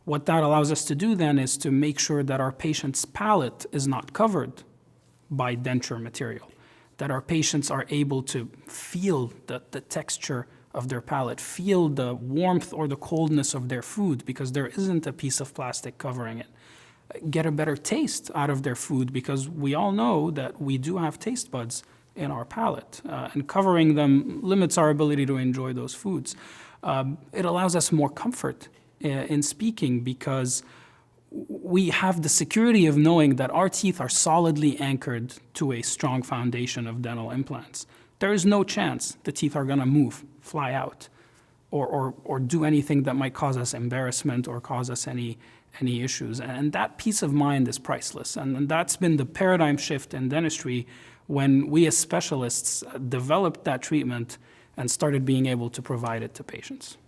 What that allows us to do then is to make sure that our patient's palate is not covered by denture material, that our patients are able to feel the texture of their palate, feel the warmth or the coldness of their food because there isn't a piece of plastic covering it, get a better taste out of their food because we all know that we do have taste buds in our palate, and covering them limits our ability to enjoy those foods. It allows us more comfort in speaking because we have the security of knowing that our teeth are solidly anchored to a strong foundation of dental implants. There is no chance the teeth are going to move, fly out, or do anything that might cause us embarrassment or cause us any issues. And that peace of mind is priceless. And that's been the paradigm shift in dentistry when we as specialists developed that treatment and started being able to provide it to patients.